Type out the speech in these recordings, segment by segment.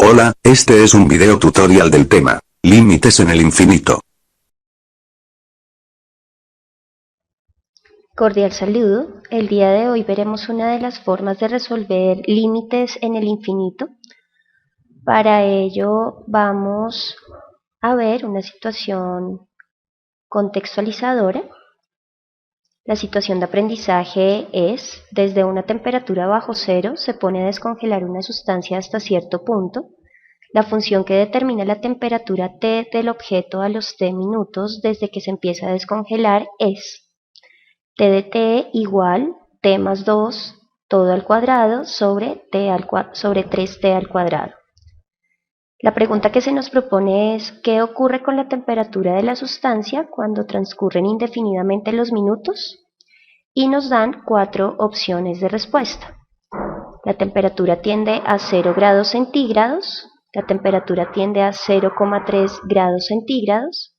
Hola, este es un video tutorial del tema, límites en el infinito. Cordial saludo. El día de hoy veremos una de las formas de resolver límites en el infinito. Para ello vamos a ver una situación contextualizadora. La situación de aprendizaje es: desde una temperatura bajo cero se pone a descongelar una sustancia hasta cierto punto. La función que determina la temperatura T del objeto a los T minutos desde que se empieza a descongelar es T de T igual T más 2 todo al cuadrado sobre 3T al cuadrado. La pregunta que se nos propone es: ¿qué ocurre con la temperatura de la sustancia cuando transcurren indefinidamente los minutos? Y nos dan 4 opciones de respuesta. La temperatura tiende a 0 grados centígrados, la temperatura tiende a 0,3 grados centígrados,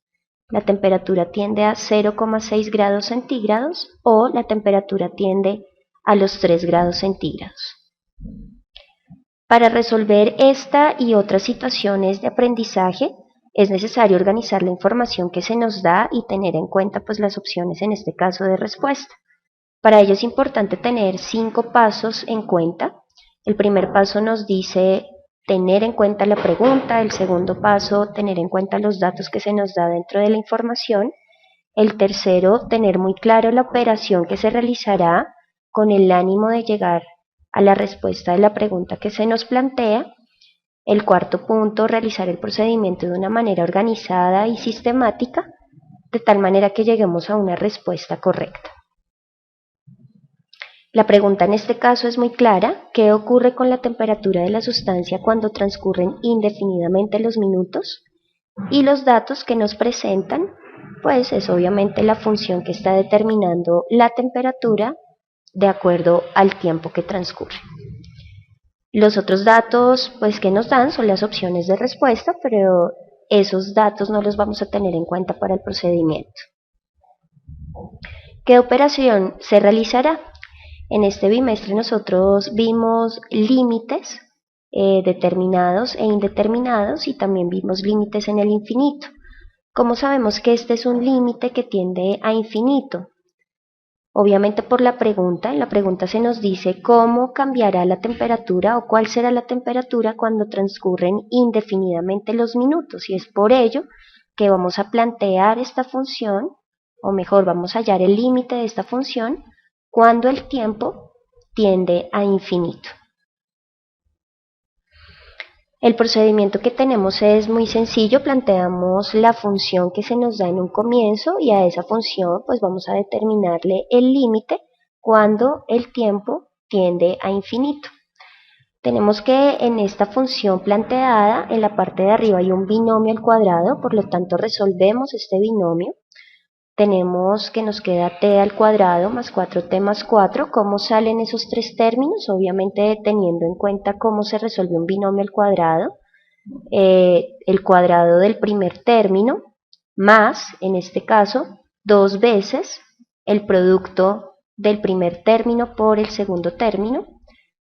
la temperatura tiende a 0,6 grados centígrados o la temperatura tiende a los 3 grados centígrados. Para resolver esta y otras situaciones de aprendizaje es necesario organizar la información que se nos da y tener en cuenta las opciones en este caso de respuesta. Para ello es importante tener 5 pasos en cuenta. El primer paso nos dice tener en cuenta la pregunta, el segundo paso tener en cuenta los datos que se nos da dentro de la información, el tercero tener muy claro la operación que se realizará con el ánimo de llegar a la respuesta de la pregunta que se nos plantea, el cuarto punto realizar el procedimiento de una manera organizada y sistemática, de tal manera que lleguemos a una respuesta correcta. La pregunta en este caso es muy clara: ¿qué ocurre con la temperatura de la sustancia cuando transcurren indefinidamente los minutos? Y los datos que nos presentan, pues es obviamente la función que está determinando la temperatura de acuerdo al tiempo que transcurre. Los otros datos que nos dan son las opciones de respuesta, pero esos datos no los vamos a tener en cuenta para el procedimiento. ¿Qué operación se realizará? En este bimestre nosotros vimos límites determinados e indeterminados y también vimos límites en el infinito. ¿Cómo sabemos que este es un límite que tiende a infinito? Obviamente por la pregunta. En la pregunta se nos dice cómo cambiará la temperatura o cuál será la temperatura cuando transcurren indefinidamente los minutos, y es por ello que vamos a plantear esta función, o mejor, vamos a hallar el límite de esta función cuando el tiempo tiende a infinito. El procedimiento que tenemos es muy sencillo. Planteamos la función que se nos da en un comienzo y a esa función vamos a determinarle el límite cuando el tiempo tiende a infinito. Tenemos que en esta función planteada, en la parte de arriba hay un binomio al cuadrado, por lo tanto resolvemos este binomio. Tenemos que nos queda t al cuadrado más 4t más 4. ¿Cómo salen esos tres términos? Obviamente teniendo en cuenta cómo se resuelve un binomio al cuadrado. El cuadrado del primer término más, en este caso, 2 veces el producto del primer término por el segundo término,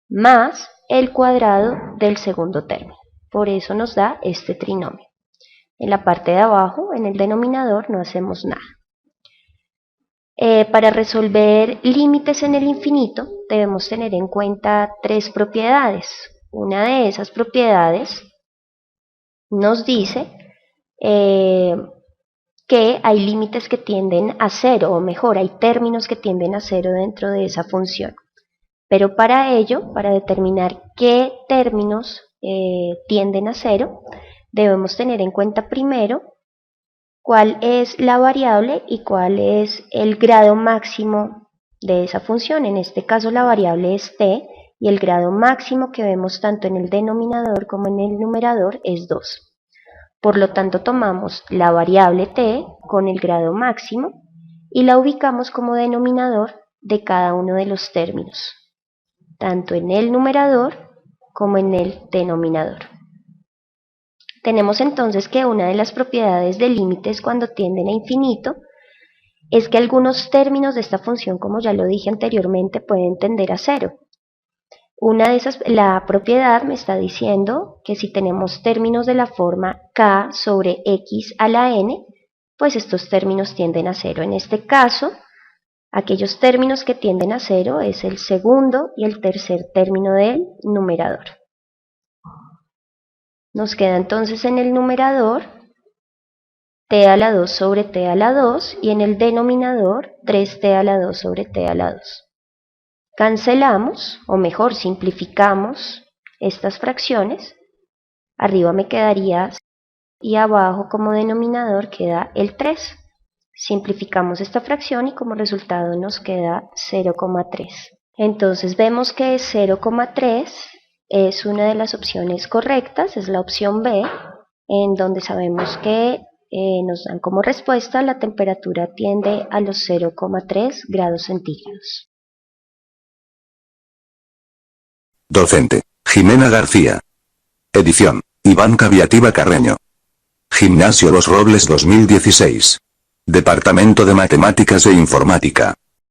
más el cuadrado del segundo término. Por eso nos da este trinomio. En la parte de abajo, en el denominador, no hacemos nada. Para resolver límites en el infinito debemos tener en cuenta 3 propiedades. Una de esas propiedades nos dice que hay límites que tienden a 0, o mejor, hay términos que tienden a 0 dentro de esa función. Pero para ello, para determinar qué términos tienden a 0, debemos tener en cuenta primero cuál es la variable y cuál es el grado máximo de esa función. En este caso la variable es t y el grado máximo que vemos tanto en el denominador como en el numerador es 2. Por lo tanto tomamos la variable t con el grado máximo y la ubicamos como denominador de cada uno de los términos, tanto en el numerador como en el denominador. Tenemos entonces que una de las propiedades de límites cuando tienden a infinito es que algunos términos de esta función, como ya lo dije anteriormente, pueden tender a 0. La propiedad me está diciendo que si tenemos términos de la forma k sobre x a la n, pues estos términos tienden a cero. En este caso, aquellos términos que tienden a cero es el segundo y el tercer término del numerador. Nos queda entonces en el numerador t a la 2 sobre t a la 2 y en el denominador 3t a la 2 sobre t a la 2. Cancelamos, o mejor, simplificamos estas fracciones. Arriba me quedaría y abajo como denominador queda el 3. Simplificamos esta fracción y como resultado nos queda 0,3. Entonces vemos que 0,3 es una de las opciones correctas, es la opción B, en donde sabemos que nos dan como respuesta la temperatura tiende a los 0,3 grados centígrados. Docente, Jimena García. Edición, Iván Caviativa Carreño. Gimnasio Los Robles 2016. Departamento de Matemáticas e Informática.